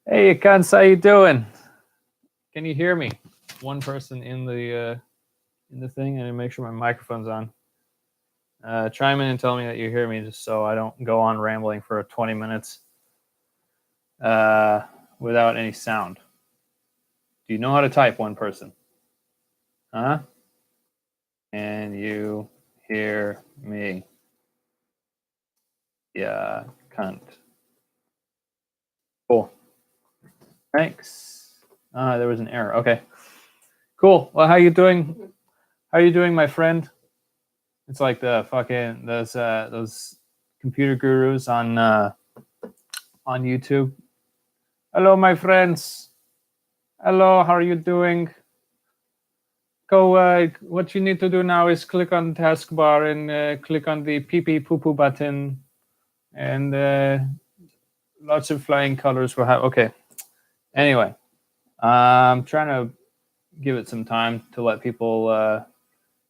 Hey, Akans, how you doing? Can you hear me? One person in the thing, and make sure my microphone's on. Chime in and tell me that you hear me, just so I don't go on rambling for 20 minutes without any sound. Do you know how to type, one person? Huh? And you hear me? Yeah, cunt. Cool. Thanks. There was an error. Okay. Cool. Well, how you doing? How you doing, my friend? It's like the fucking those computer gurus on YouTube. Hello, my friends. Hello, how are you doing? Go. What you need to do now is click on the taskbar and click on the pee pee poo poo button, and lots of flying colors will have. Okay. Anyway, I'm trying to give it some time to let people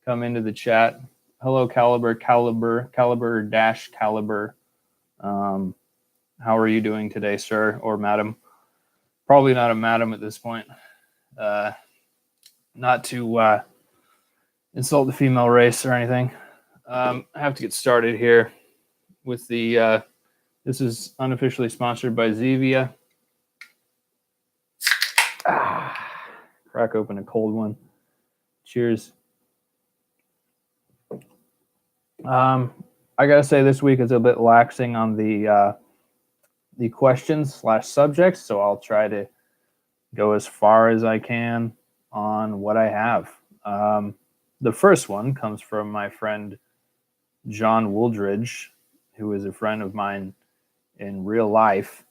come into the chat. Hello, Caliber. How are you doing today, sir or madam? Probably not a madam at this point. Not to insult the female race or anything. I have to get started here with the. This is unofficially sponsored by Zevia. Crack open a cold one. Cheers. I gotta say, this week is a bit laxing on the questions/subjects, so I'll try to go as far as I can on what I have. The first one comes from my friend John Wooldridge, who is a friend of mine in real life,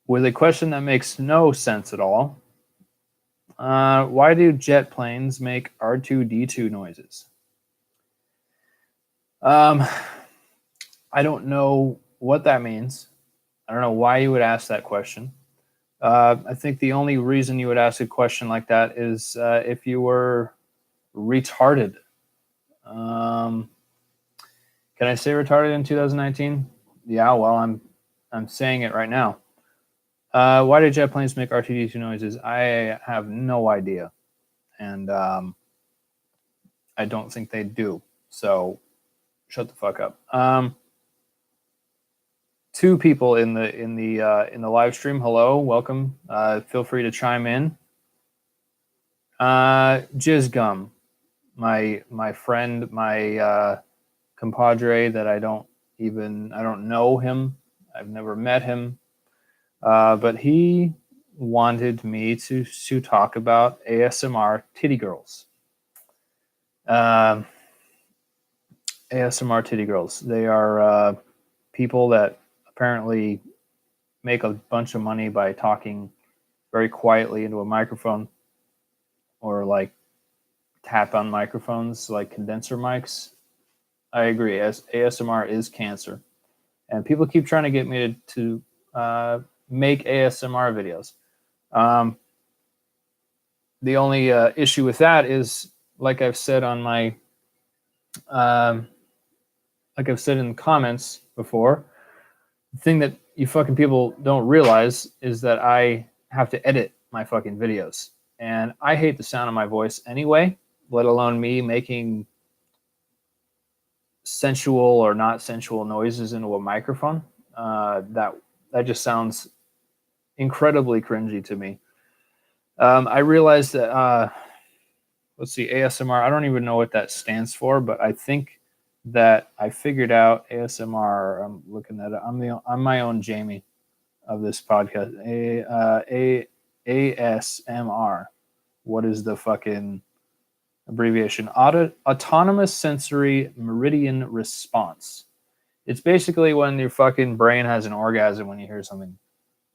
with a question that makes no sense at all. Why do jet planes make R2-D2 noises? I don't know what that means. I don't know why you would ask that question. I think the only reason you would ask a question like that is if you were retarded. Can I say retarded in 2019? Yeah, well, I'm saying it right now. Why do jet planes make R2-D2 noises? I have no idea, and I don't think they do. So shut the fuck up. Two people in the live stream. Hello, welcome. Feel free to chime in. Jizzgum, my friend, my compadre that I don't know him. I've never met him, but he wanted me to talk about ASMR titty girls. ASMR titty girls. They are people that apparently make a bunch of money by talking very quietly into a microphone, or like tap on microphones like condenser mics. I agree. ASMR is cancer, and people keep trying to get me to make ASMR videos. The only issue with that is, like I've said on my, like I've said in the comments before, the thing that you fucking people don't realize is that I have to edit my fucking videos, and I hate the sound of my voice anyway, let alone me making sensual or not sensual noises into a microphone. That just sounds incredibly cringy to me. I realized that let's see, ASMR. I don't even know what that stands for, but I think that I figured out ASMR. I'm looking at it. I'm my own Jamie of this podcast. ASMR. What is the fucking abbreviation? Autonomous Sensory Meridian Response. It's basically when your fucking brain has an orgasm when you hear something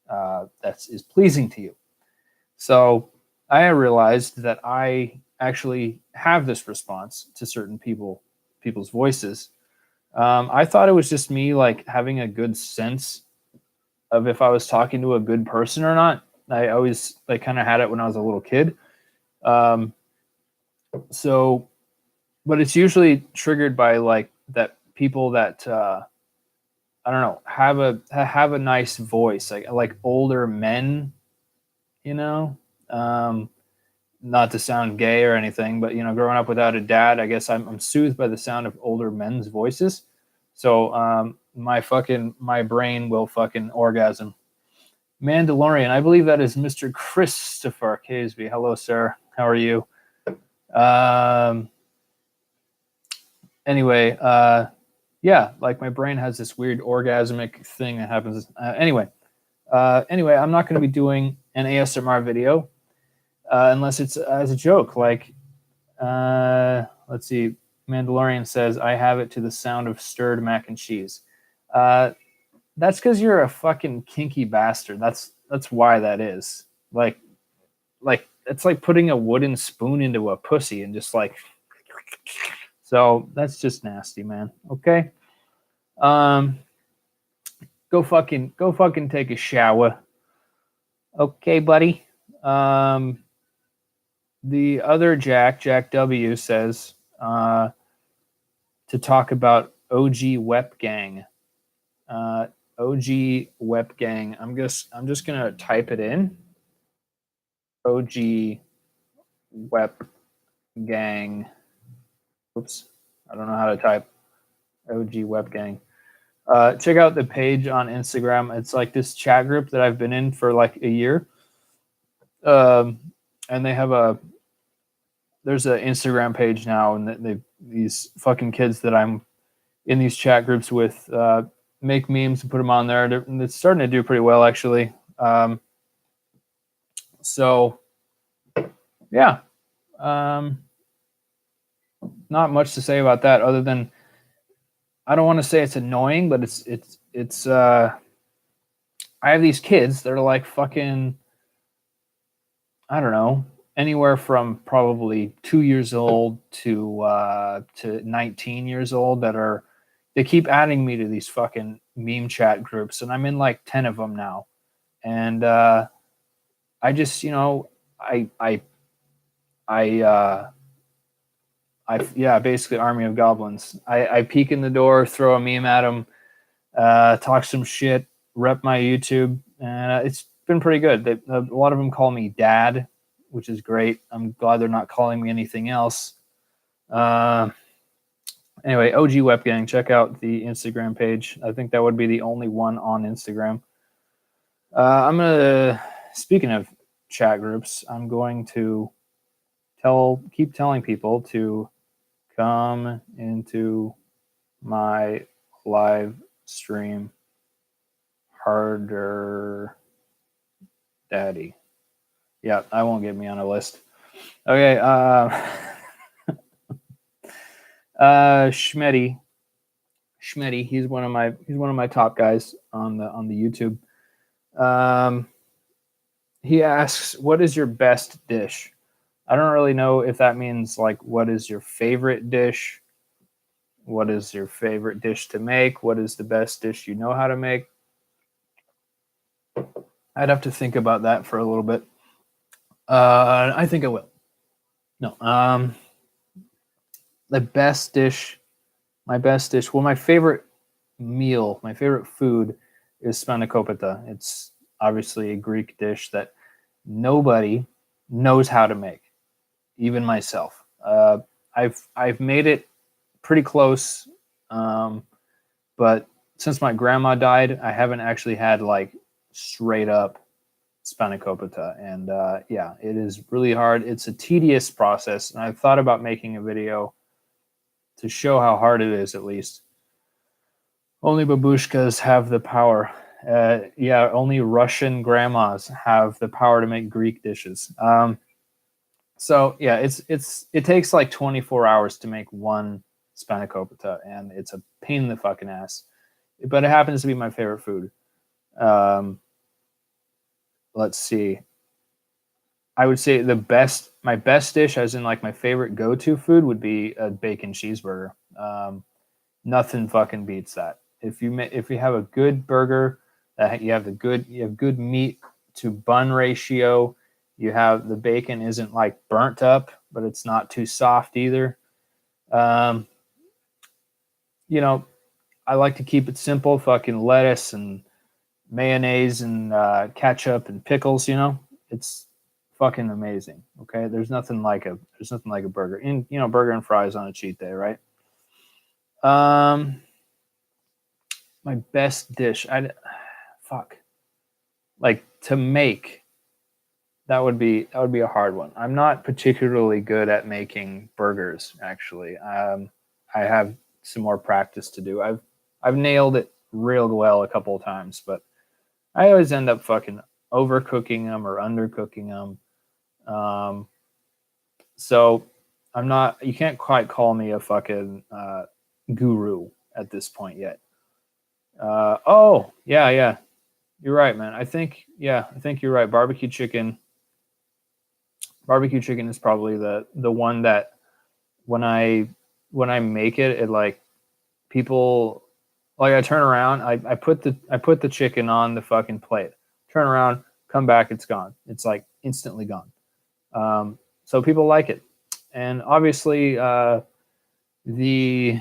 that is pleasing to you. So I realized that I actually have this response to certain people's voices. I thought it was just me like having a good sense of if I was talking to a good person or not. I always like kind of had it when I was a little kid. So, but it's usually triggered by like that people that I don't know, have a nice voice, like older men, you know. Not to sound gay or anything, but growing up without a dad, I guess I'm soothed by the sound of older men's voices. So my brain will fucking orgasm. Mandalorian, I believe that is Mr. Christopher Caseby. Hello, sir. How are you? Um, anyway, yeah, like my brain has this weird orgasmic thing that happens. Anyway, I'm not going to be doing an ASMR video unless it's as a joke. Like, let's see. Mandalorian says, I have it to the sound of stirred mac and cheese. That's because you're a fucking kinky bastard. That's why that is. Like it's like putting a wooden spoon into a pussy and just like. So that's just nasty, man. Okay. Go fucking take a shower. Okay, buddy. The other Jack W says to talk about OG Wep Gang. OG Wep Gang. I'm just gonna type it in. OG Wep Gang. Oops, I don't know how to type OG Wep Gang. Check out the page on Instagram. It's like this chat group that I've been in for like a year. And they have there's an Instagram page now, and these fucking kids that I'm in these chat groups with make memes and put them on there. It's starting to do pretty well, actually. So yeah, not much to say about that other than I don't want to say it's annoying, but it's I have these kids that are like fucking, I don't know, anywhere from probably 2 years old to 19 years old they keep adding me to these fucking meme chat groups, and I'm in like 10 of them now. And I just, yeah, basically Army of Goblins. I peek in the door, throw a meme at them, talk some shit, rep my YouTube, and it's been pretty good. A lot of them call me Dad, which is great. I'm glad they're not calling me anything else. Anyway, OG Web Gang, check out the Instagram page. I think that would be the only one on Instagram. Speaking of chat groups, I'm going to keep telling people to come into my live stream harder daddy. Yeah, I won't get me on a list. Okay, Schmetty, he's one of my top guys on the YouTube. He asks, what is your best dish? I don't really know if that means like what is your favorite dish? What is your favorite dish to make? What is the best dish you know how to make? I'd have to think about that for a little bit. I think I will. No. The best dish, my best dish. Well, my favorite meal, my favorite food is spanakopita. It's obviously a Greek dish that nobody knows how to make, even myself. I've made it pretty close, but since my grandma died, I haven't actually had like straight up spanakopita, and yeah, it is really hard. It's a tedious process, and I've thought about making a video to show how hard it is, at least. Only babushkas have the power. Yeah, only Russian grandmas have the power to make Greek dishes. So yeah, it takes like 24 hours to make one spanakopita, and it's a pain in the fucking ass. But it happens to be my favorite food. Let's see. I would say my best dish, as in like my favorite go-to food, would be a bacon cheeseburger. Nothing fucking beats that. If you have a good burger, you have good meat to bun ratio. You have the bacon isn't like burnt up, but it's not too soft either. You know, I like to keep it simple. Fucking lettuce and mayonnaise and ketchup and pickles. You know, it's fucking amazing. Okay, there's nothing like a burger. And you know, burger and fries on a cheat day, right? My best dish. Fuck. Like to make. That would be a hard one. I'm not particularly good at making burgers. Actually, I have some more practice to do. I've nailed it real well a couple of times, but I always end up fucking overcooking them or undercooking them. So I'm not. You can't quite call me a fucking guru at this point yet. Oh yeah, you're right, man. I think you're right. Barbecue chicken is probably the one that when I make it, it like people like I turn around, I put the chicken on the fucking plate, turn around, come back, it's gone. It's like instantly gone. So people like it, and obviously the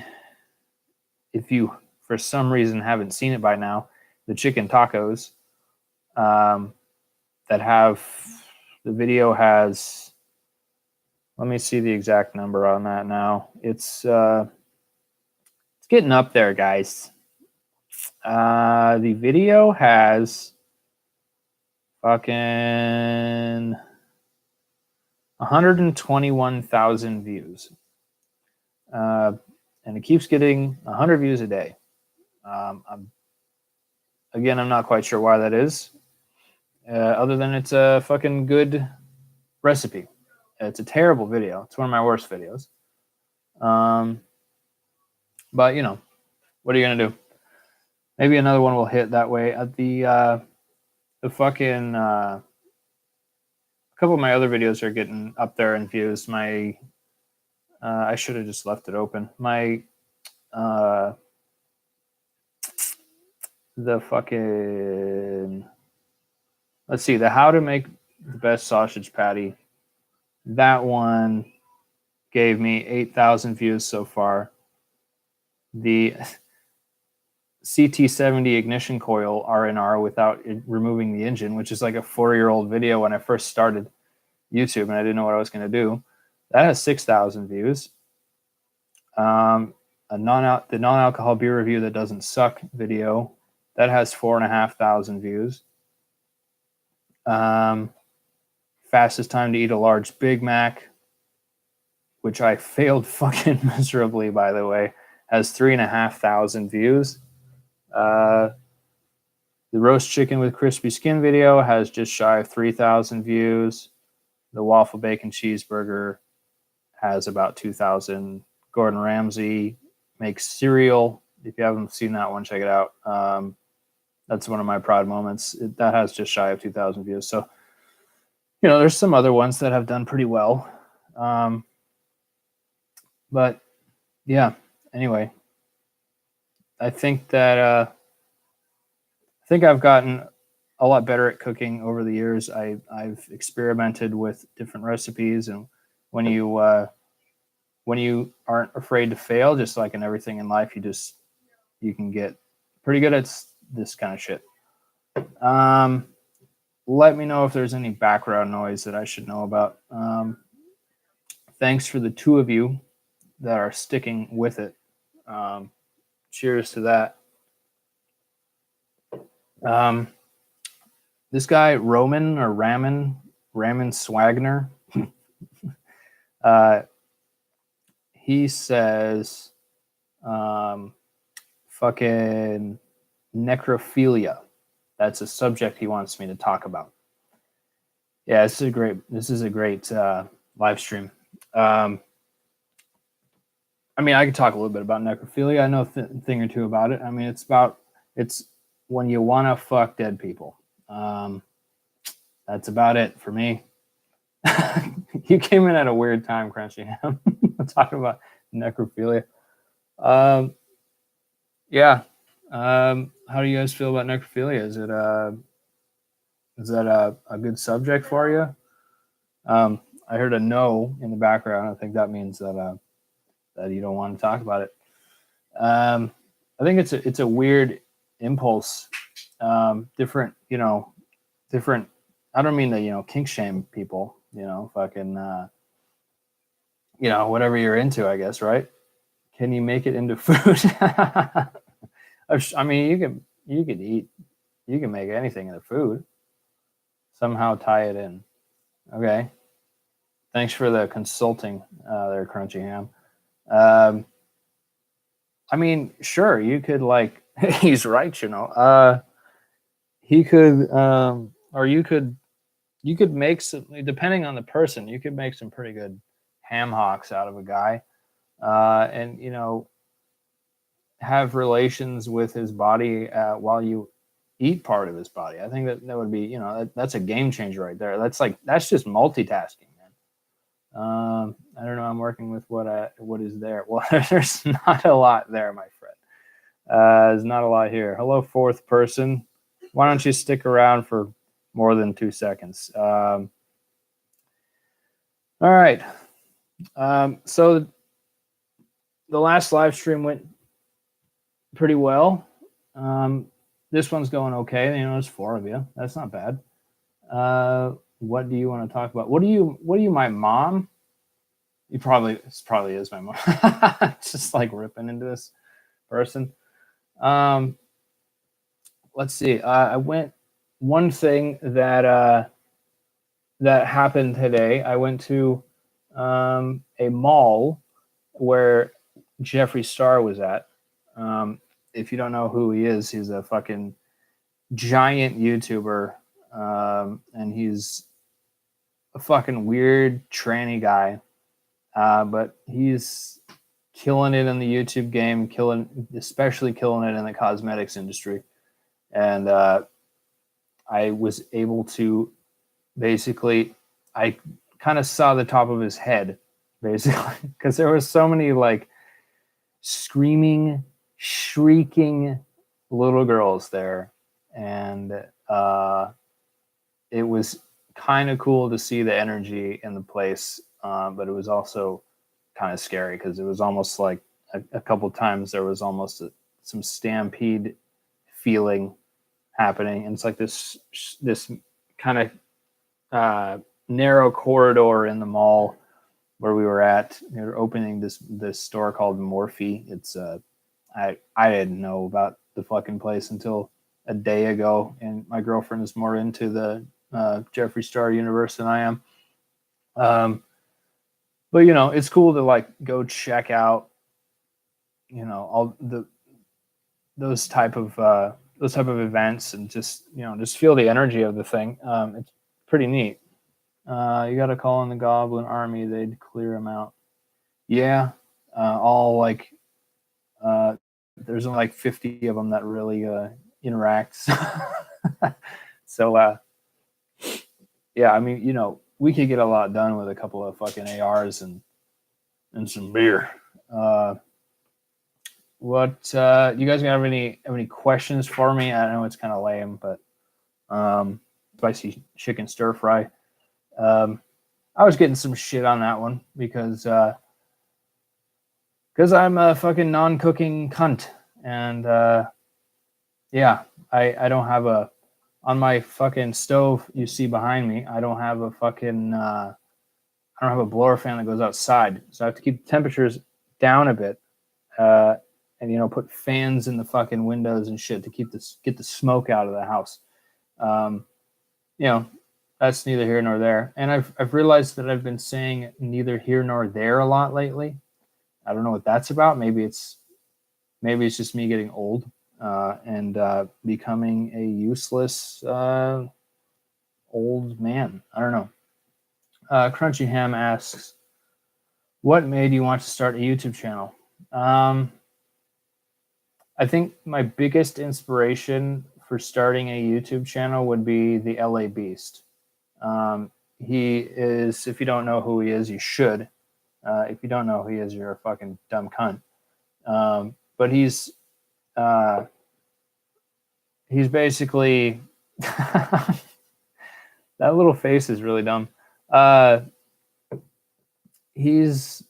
if you for some reason haven't seen it by now, the chicken tacos um, that have the video has. Let me see the exact number on that now. It's getting up there, guys. The video has fucking 121,000 views. And it keeps getting 100 views a day. I'm not quite sure why that is, other than it's a fucking good recipe. It's a terrible video. It's one of my worst videos. But you know, what are you gonna do? Maybe another one will hit that way. At the fucking a couple of my other videos are getting up there in views. My I should have just left it open. My the fucking let's see, the how to make the best sausage patty. That one gave me 8,000 views so far. The CT70 ignition coil R&R without removing the engine, which is like a 4-year-old video when I first started YouTube and I didn't know what I was going to do. That has 6,000 views. The non-alcohol beer review that doesn't suck video, that has 4,500 views. Fastest time to eat a large Big Mac, which I failed fucking miserably, by the way, has 3,500 views. The roast chicken with crispy skin video has just shy of 3,000 views. The waffle bacon cheeseburger has about 2,000. Gordon Ramsay makes cereal. If you haven't seen that one, check it out. That's one of my proud moments. That has just shy of 2,000 views. So, you know, there's some other ones that have done pretty well. But yeah, anyway, I think that I think I've gotten a lot better at cooking over the years. I've experimented with different recipes, and when you aren't afraid to fail, just like in everything in life, you can get pretty good at this kind of shit. Let me know if there's any background noise that I should know about. Thanks for the 2 of you that are sticking with it. Cheers to that. This guy Raman Swagner, he says, fucking necrophilia. That's a subject he wants me to talk about. Yeah, this is a great live stream. I mean, I could talk a little bit about necrophilia. I know a thing or two about it. I mean, it's when you want to fuck dead people. That's about it for me. You came in at a weird time, Crunchy Ham. Talking about necrophilia. Yeah. How do you guys feel about necrophilia? Is that a good subject for you? I heard a no in the background. I think that means that you don't want to talk about it. I think it's a weird impulse. Different, different. I don't mean to, kink shame people. Fucking, whatever you're into, I guess, right? Can you make it into food? I mean, you could eat, you can make anything into food. Somehow tie it in. Okay. Thanks for the consulting, there, Crunchy Ham. Um, I mean, sure, you could like. He's right, he could, or you could make some, depending on the person, you could make some pretty good ham hocks out of a guy, and have relations with his body while you eat part of his body. I think that would be, that's a game changer right there. That's just multitasking, man. I don't know. I'm working with what is there. Well, there's not a lot there, my friend. There's not a lot here. Hello, fourth person. Why don't you stick around for more than 2 seconds? All right. So the last live stream went pretty well. This one's going okay. There's 4 of you. That's not bad. What do you want to talk about? What do you, my mom? This probably is my mom. It's just like ripping into this person. Let's see. I went, one thing that happened today. I went to a mall where Jeffree Star was at. If you don't know who he is, he's a fucking giant YouTuber, and he's a fucking weird tranny guy, but he's killing it in the YouTube game, especially killing it in the cosmetics industry. And I was able to basically, I kind of saw the top of his head, basically, because there was so many like screaming, shrieking little girls there, and it was kind of cool to see the energy in the place, but it was also kind of scary because it was almost like a couple times there was almost some stampede feeling happening, and it's like this kind of narrow corridor in the mall where we were at. They were opening this store called Morphe. It's I didn't know about the fucking place until a day ago, and my girlfriend is more into the Jeffree Star universe than I am. But it's cool to like go check out, all those type of events, and just feel the energy of the thing. It's pretty neat. You got to call in the Goblin Army; they'd clear them out. Yeah, all like there's only like 50 of them that really interact. So yeah, I mean, we could get a lot done with a couple of fucking ARs and some beer. What you guys have any questions for me? I know it's kind of lame, but spicy chicken stir fry. I was getting some shit on that one because I'm a fucking non-cooking cunt, and yeah, I don't have on my fucking stove you see behind me. I don't have a fucking I don't have a blower fan that goes outside, so I have to keep the temperatures down a bit, and put fans in the fucking windows and shit to get the smoke out of the house. That's neither here nor there. And I've realized that I've been saying neither here nor there a lot lately. I don't know what that's about. Maybe it's just me getting old and becoming a useless old man. I don't know. Crunchy Ham asks, what made you want to start a YouTube channel? I think my biggest inspiration for starting a YouTube channel would be the LA Beast. He is, if you don't know who he is, you should. If you don't know who he is, you're a fucking dumb cunt. But he's basically that little face is really dumb. He's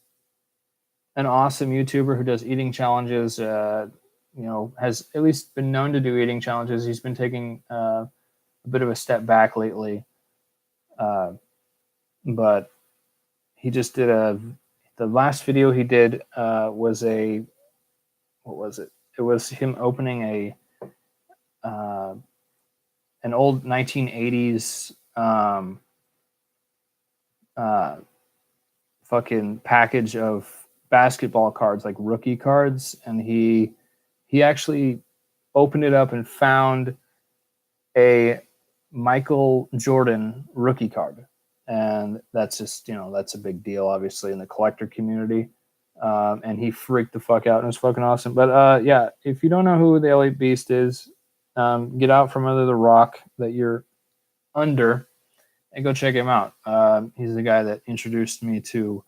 an awesome YouTuber who does eating challenges, has at least been known to do eating challenges. He's been taking a bit of a step back lately, but he just did the last video he did was what was it? It was him opening an old 1980s fucking package of basketball cards, like rookie cards, and he actually opened it up and found a Michael Jordan rookie card, and that's just that's a big deal, obviously, in the collector community. And he freaked the fuck out, and it was fucking awesome. But yeah, if you don't know who the Elite Beast is, get out from under the rock that you're under and go check him out. He's the guy that introduced me to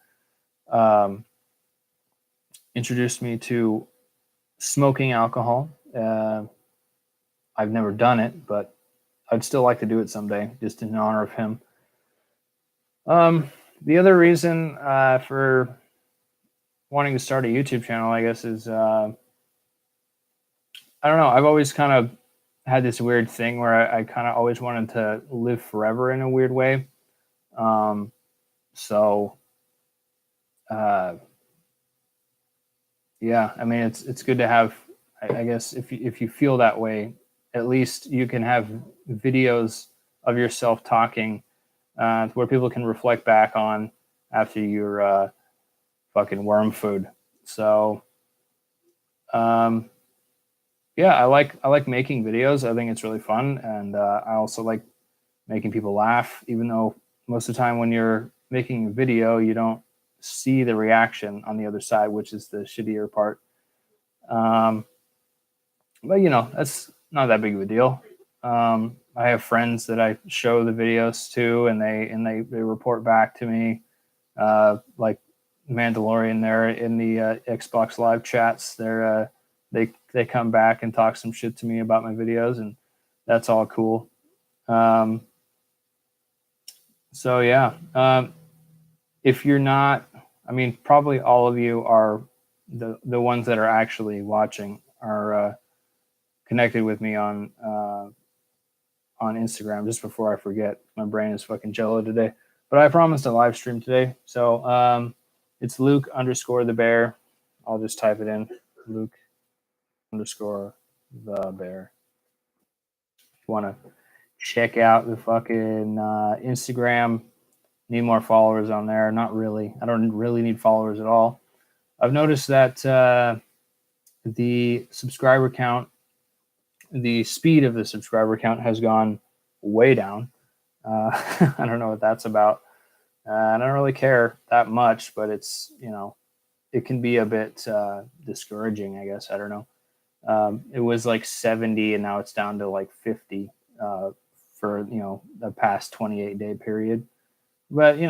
smoking alcohol. I've never done it, but I'd still like to do it someday, just in honor of him. The other reason for wanting to start a YouTube channel, I guess, is I don't know. I've always kind of had this weird thing where I kind of always wanted to live forever in a weird way. Yeah, I mean, it's good to have. I guess if you feel that way, at least you can have videos of yourself talking, where people can reflect back on after your fucking worm food. So, yeah, I like making videos. I think it's really fun, and I also like making people laugh. Even though most of the time when you're making a video, you don't see the reaction on the other side, which is the shittier part. But that's not that big of a deal. I have friends that I show the videos to, and they report back to me, like Mandalorian there in the Xbox Live chats. They come back and talk some shit to me about my videos, and that's all cool. So yeah, if you're not, I mean, probably all of you are the ones that are actually watching are connected with me on Instagram. Just before I forget, my brain is fucking jello today. But I promised a live stream today, so it's Luke _ the bear. I'll just type it in, Luke _ the bear. If you want to check out the fucking Instagram, need more followers on there. Not really. I don't really need followers at all. I've noticed that the subscriber count, the speed of the subscriber count has gone way down. I don't know what that's about. I don't really care that much, but it's, it can be a bit discouraging, I guess. I don't know. It was like 70 and now it's down to like 50 for, the past 28-day period. But, it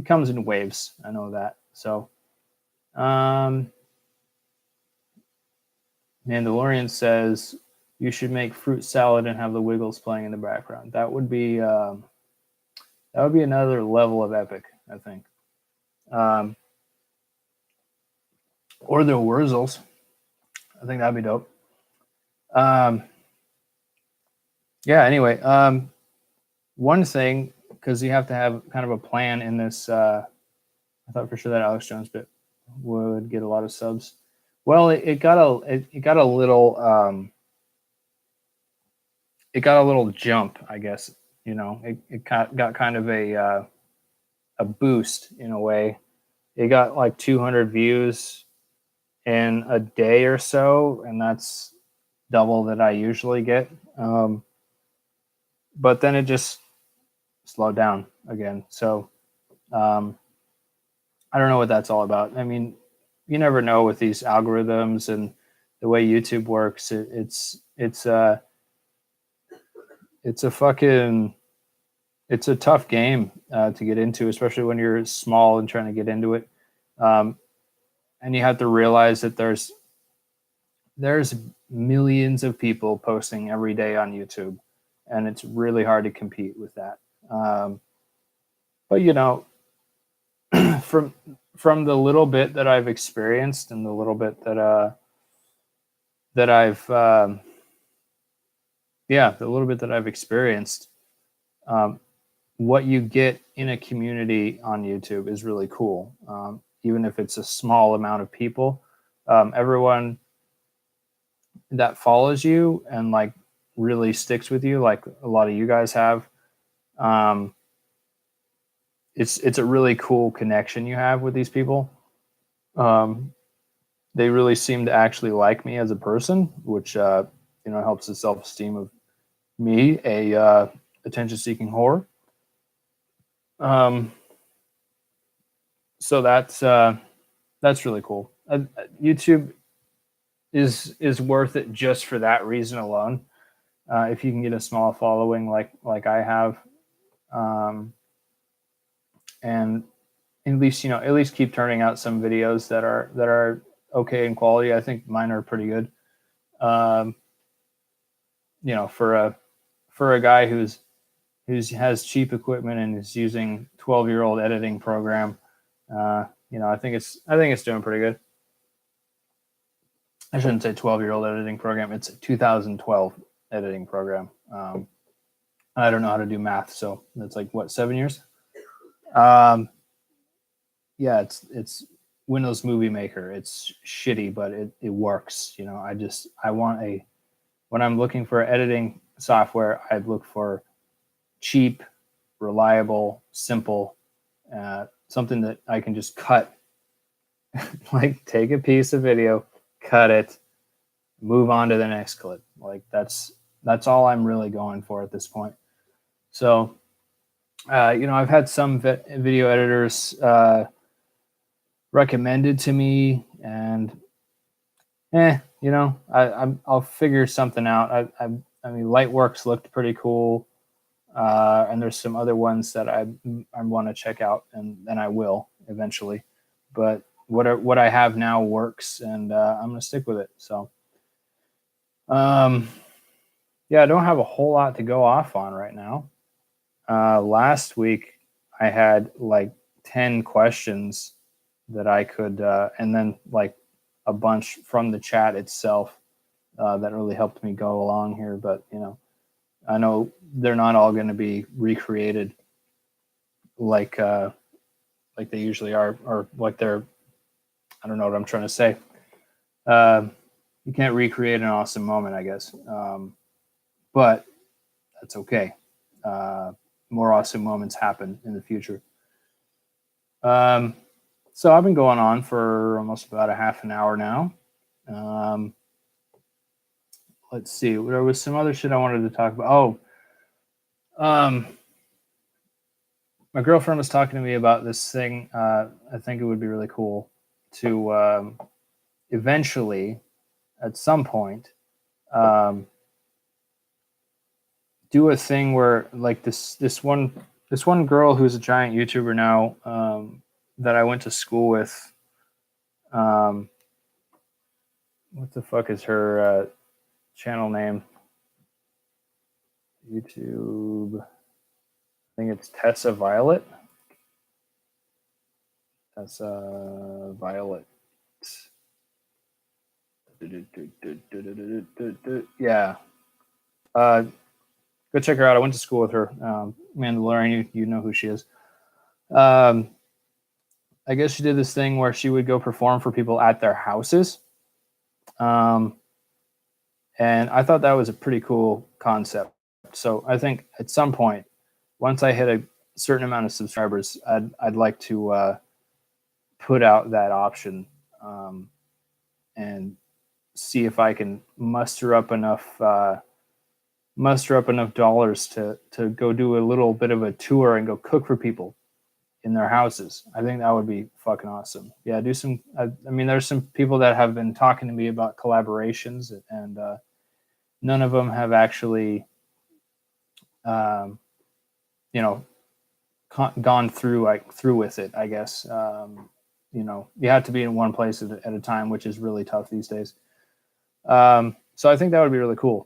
comes in waves. I know that. So, Mandalorian says you should make fruit salad and have the Wiggles playing in the background. That would be another level of epic, I think. Or the Wurzels. I think that'd be dope. Yeah. Anyway, one thing, because you have to have kind of a plan in this. I thought for sure that Alex Jones bit would get a lot of subs. Well, it got a little jump, I guess. It got kind of a boost in a way. It got like 200 views in a day or so, and that's double that I usually get. But then it just slowed down again. So I don't know what that's all about. I mean, you never know with these algorithms and the way YouTube works. It's a tough game to get into, especially when you're small and trying to get into it. And you have to realize that there's millions of people posting every day on YouTube, and it's really hard to from from the little bit that I've experienced and the little bit that I've the little bit that I've experienced, what you get in a community on YouTube is really cool. Even if it's a small amount of people, everyone that follows you and like really sticks with you, like a lot of you guys have, it's a really cool connection you have with these people. They really seem to actually like me as a person, which helps the self-esteem of me, a attention-seeking whore. So that's really cool. YouTube is worth it just for that reason alone. If you can get a small following like I have, and at least keep turning out some videos that are okay in quality. I think mine are pretty good. For a guy who has cheap equipment and is using 12-year-old editing program, I think it's doing pretty good. I shouldn't say 12-year-old editing program. It's a 2012 editing program. I don't know how to do math, so that's like what, 7 years? Yeah, it's Windows Movie Maker. It's shitty, but it works. When I'm looking for editing software, I'd look for cheap, reliable, simple, something that I can just cut. Like, take a piece of video, cut it, move on to the next clip. Like, that's all I'm really going for at this point. So, I've had some video editors recommended to me, and I'll figure something out. I mean, Lightworks looked pretty cool, and there's some other ones that I want to check out, and I will eventually. But what I have now works, and I'm gonna stick with it. So, I don't have a whole lot to go off on right now. Last week I had like 10 questions that I could, and then like a bunch from the chat itself that really helped me go along here. But I know they're not all going to be recreated like they usually are, or like they're. I don't know what I'm trying to say. You can't recreate an awesome moment, I guess, but that's okay. More awesome moments happen in the future. So I've been going on for almost about a half an hour now. Let's see. There was some other shit I wanted to talk about. My girlfriend was talking to me about this thing. I think it would be really cool to eventually, at some point, do a thing where like this one girl who's a giant YouTuber now, that I went to school with. What the fuck is her channel name? YouTube. I think it's Tessa Violet. Tessa Violet. Yeah. Go check her out. I went to school with her. Mandalorian, you know who she is. I guess she did this thing where she would go perform for people at their houses. And I thought that was a pretty cool concept. So I think at some point, once I hit a certain amount of subscribers, I'd like to put out that option, and see if I can muster up enough dollars to go do a little bit of a tour and go cook for people in their houses. I think that would be fucking awesome. Yeah, do some. I mean, there's some people that have been talking to me about collaborations, and none of them have actually, gone through with it. I guess you have to be in one place at a time, which is really tough these days. So I think that would be really cool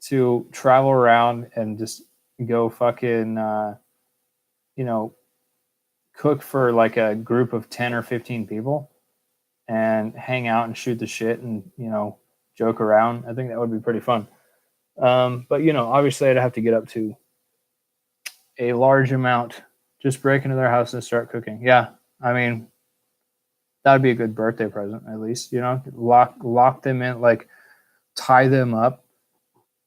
to travel around and just go fucking, cook for like a group of 10 or 15 people and hang out and shoot the shit and, you know, joke around. I think that would be pretty fun. But, you know, obviously I'd have to get up to a large amount. Just break into their house and start cooking. Yeah. I mean, that'd be a good birthday present, at least, you know, lock them in, like tie them up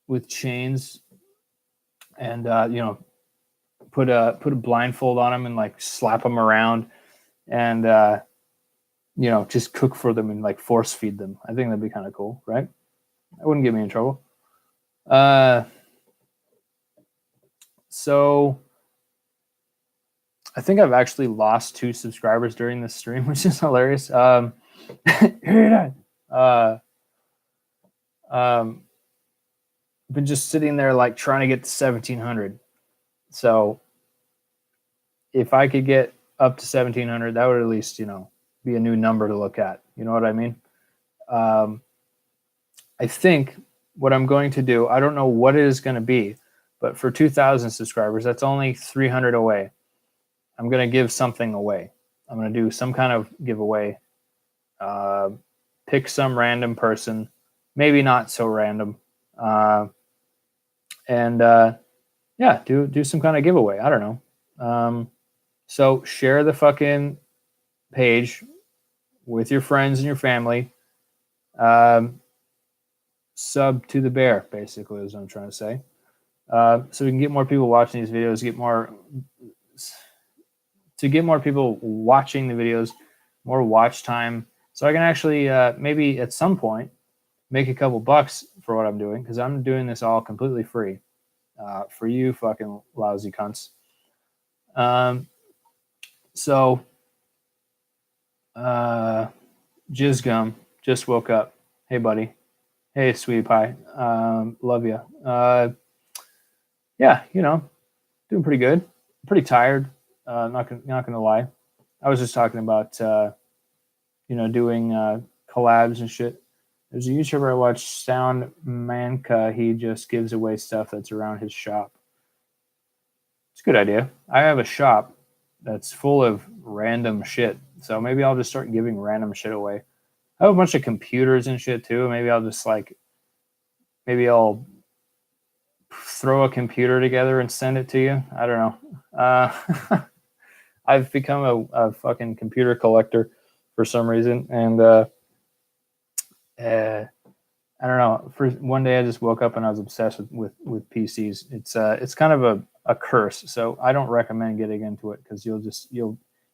with chains and, you know, put a blindfold on them and like slap them around and, you know, just cook for them and like force feed them. I think that'd be kind of cool, right? That wouldn't get me in trouble. So I think I've actually lost 2 subscribers during this stream, which is hilarious. Been just sitting there like trying to get to 1700. So if I could get up to 1700, that would at least, you know, be a new number to look at. You know what I mean? I think what I'm going to do, I don't know what it is going to be, but for 2,000 subscribers, that's only 300 away. I'm going to give something away. I'm going to do some kind of giveaway. Pick some random person, maybe not so random. Yeah, do some kind of giveaway. I don't know. So share the fucking page with your friends and your family. Sub to TheBear, basically, is what I'm trying to say. So we can get more people watching these videos, get more people watching the videos, more watch time. So I can actually maybe at some point make a couple bucks for what I'm doing, because I'm doing this all completely free for you fucking lousy cunts. So Jizz Gum just woke up. Hey, buddy. Hey, sweetie pie. Love you. Yeah, you know, doing pretty good. Pretty tired. Not gonna lie. I was just talking about you know, doing collabs and shit. There's a YouTuber I watch, Sound Manka. He just gives away stuff that's around his shop. It's a good idea. I have a shop that's full of random shit, so maybe I'll just start giving random shit away. I have a bunch of computers and shit too. Maybe I'll just like, maybe I'll throw a computer together and send it to you. I don't know. I've become a fucking computer collector for some reason, and I don't know. For one day, I just woke up and I was obsessed with PCs. It's kind of a curse, so I don't recommend getting into it, because your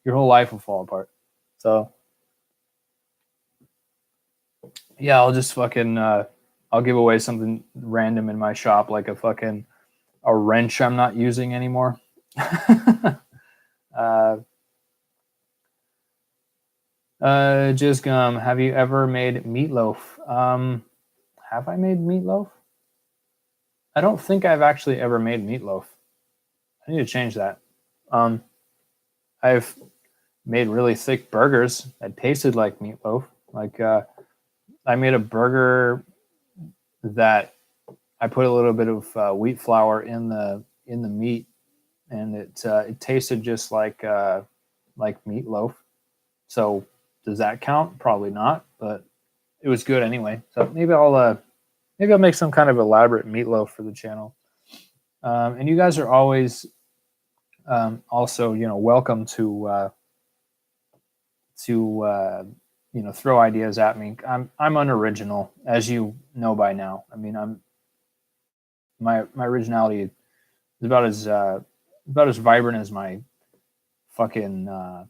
whole life will fall apart. So yeah, I'll just fucking I'll give away something random in my shop, like a wrench I'm not using anymore. Jizz Gum, have you ever made meatloaf? Have I made meatloaf? I don't think I've actually ever made meatloaf. I need to change that. I've made really thick burgers that tasted like meatloaf. Like I made a burger that I put a little bit of wheat flour in the meat, and it tasted just like meatloaf. So does that count? Probably not, but it was good anyway. So maybe I'll make some kind of elaborate meatloaf for the channel. And you guys are always also, you know, welcome to you know, throw ideas at me. I'm unoriginal, as you know by now. I mean, my originality is about as vibrant as my fucking I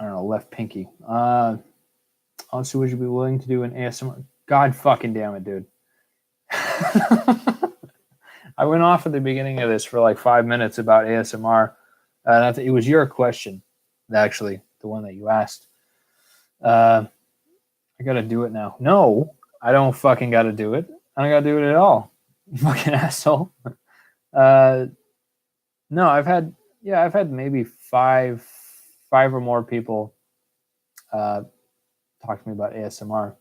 don't know, left pinky. Also, would you be willing to do an ASMR? God fucking damn it, dude. I went off at the beginning of this for like 5 minutes about ASMR. And it was your question, actually, the one that you asked. I gotta do it now. No, I don't fucking gotta do it. I don't gotta do it at all. You fucking asshole. No, I've had maybe five or more people talk to me about ASMR.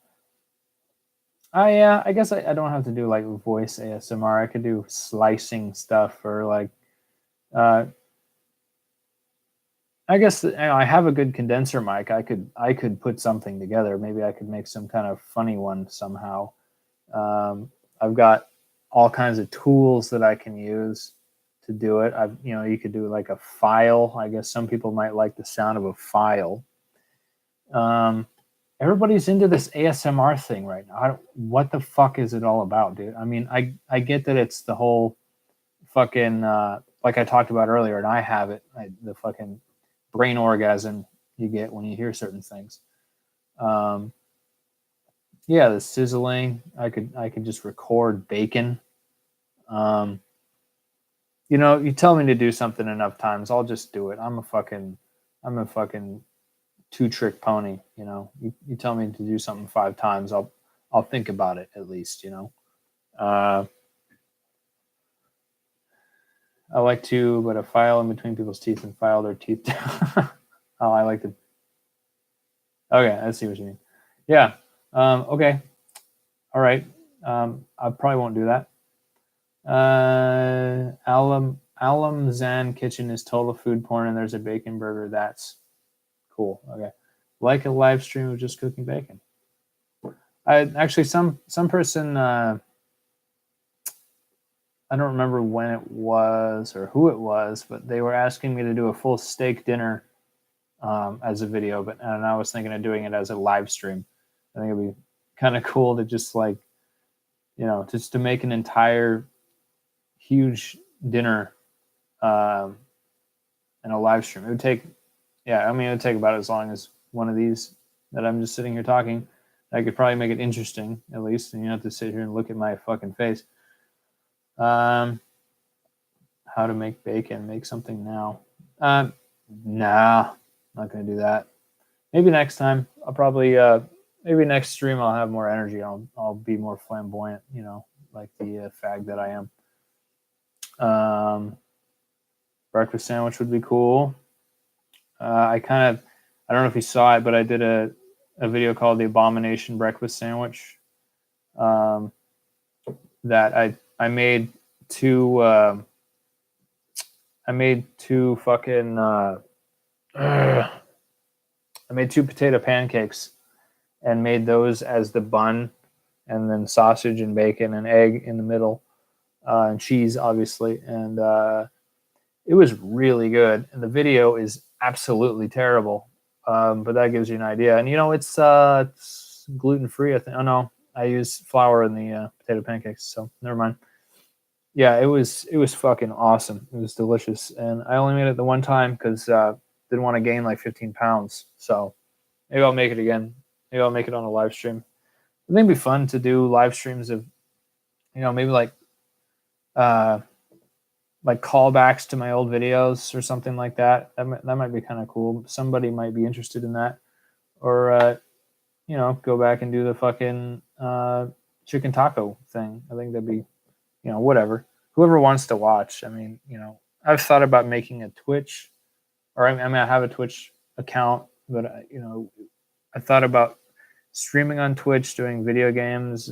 I guess I don't have to do like voice ASMR. I could do slicing stuff, or like I I guess I have a good condenser mic. I could put something together. Maybe I could make some kind of funny one somehow. I've got all kinds of tools that I can use to do it. You could do like a file. I guess some people might like the sound of a file. Everybody's into this ASMR thing right now. What the fuck is it all about, dude? I mean, I get that it's the whole fucking like I talked about earlier, and I have it. The fucking brain orgasm you get when you hear certain things. Yeah, the sizzling. I could just record bacon. You tell me to do something enough times, I'll just do it. I'm a fucking two-trick pony. You tell me to do something 5 times, I'll think about it at least. I like to put a file in between people's teeth and file their teeth down. Oh, I like to. Okay, I see what you mean. Yeah. Okay. All right. I probably won't do that. Alam Zan Kitchen is total food porn, and there's a bacon burger. That's cool. Okay. Like a live stream of just cooking bacon. Some person, I don't remember when it was or who it was, but they were asking me to do a full steak dinner as a video, and I was thinking of doing it as a live stream. I think it'd be kind of cool to just just to make an entire huge dinner in a live stream. It would take about as long as one of these that I'm just sitting here talking. I could probably make it interesting at least, and you don't have to sit here and look at my fucking face. How to make bacon? Make something now. Nah, not gonna do that. Maybe next time. I'll probably maybe next stream I'll have more energy. I'll be more flamboyant. Like the fag that I am. Breakfast sandwich would be cool. I don't know if you saw it, but I did a video called the Abomination breakfast sandwich. That I made two. I made two fucking. I made 2 potato pancakes and made those as the bun, and then sausage and bacon and egg in the middle, and cheese, obviously. And it was really good. And the video is absolutely terrible, but that gives you an idea. And it's gluten-free, I think. Oh no, I use flour in the potato pancakes, so never mind. Yeah, it was fucking awesome. It was delicious, and I only made it the one time because didn't want to gain like 15 pounds. So maybe I'll make it again. Maybe I'll make it on a live stream. I think it'd be fun to do live streams of, maybe like callbacks to my old videos or something like that. That might be kind of cool. Somebody might be interested in that, or go back and do the fucking chicken taco thing. I think that'd be, whatever. Whoever wants to watch. I mean, I've thought about making a Twitch, or I have a Twitch account, but I thought about streaming on Twitch, doing video games,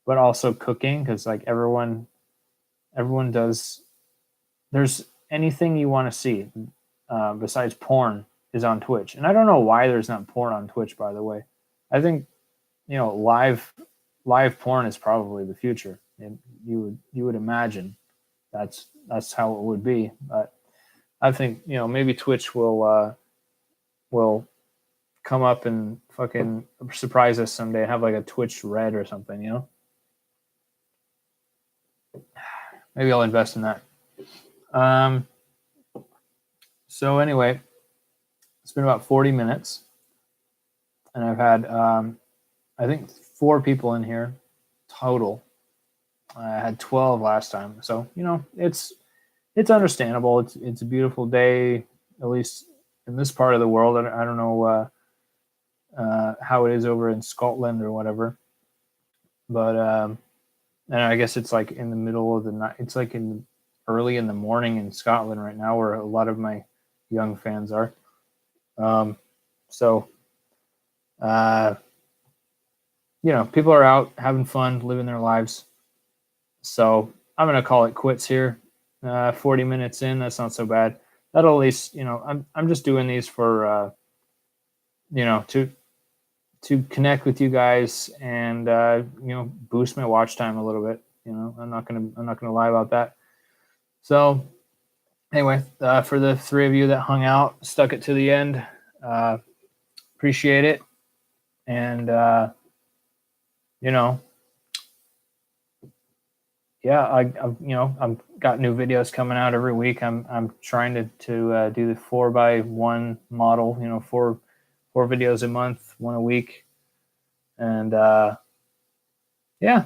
but also cooking, because like everyone does. There's anything you want to see besides porn is on Twitch, and I don't know why there's not porn on Twitch. By the way, I think live porn is probably the future. And you would imagine that's how it would be, but I think maybe Twitch will come up and fucking surprise us someday. Have like a Twitch Red or something. Maybe I'll invest in that. So anyway, it's been about 40 minutes, and I've had I think 4 people in here total. I had 12 last time, so it's understandable. It's a beautiful day, at least in this part of the world. I don't know how it is over in Scotland or whatever, but and I guess it's like in the middle of the night. It's like early in the morning in Scotland right now, where a lot of my young fans are. So people are out having fun, living their lives. So I'm going to call it quits here. 40 minutes in, that's not so bad. that'll at least, you know, I'm just doing these for you know, to connect with you guys and you know, boost my watch time a little bit. You know, I'm not gonna lie about that. So anyway, for the three of you that hung out, stuck it to the end, appreciate it. And you know, yeah, I've you know, I've got new videos coming out every week. I'm trying to do the 4x1 model. You know, four videos a month, one a week, and yeah,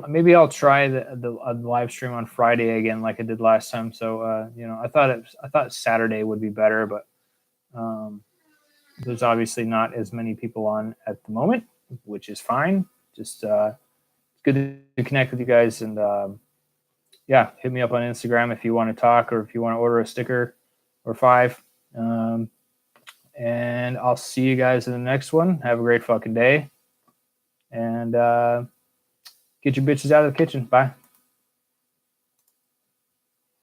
maybe I'll try the live stream on Friday again, like I did last time. So you know, I thought Saturday would be better, but there's obviously not as many people on at the moment, which is fine. Just it's good to connect with you guys, and yeah, hit me up on Instagram if you want to talk or if you want to order a sticker or 5. And I'll see you guys in the next one. Have a great fucking day, and get your bitches out of the kitchen. Bye.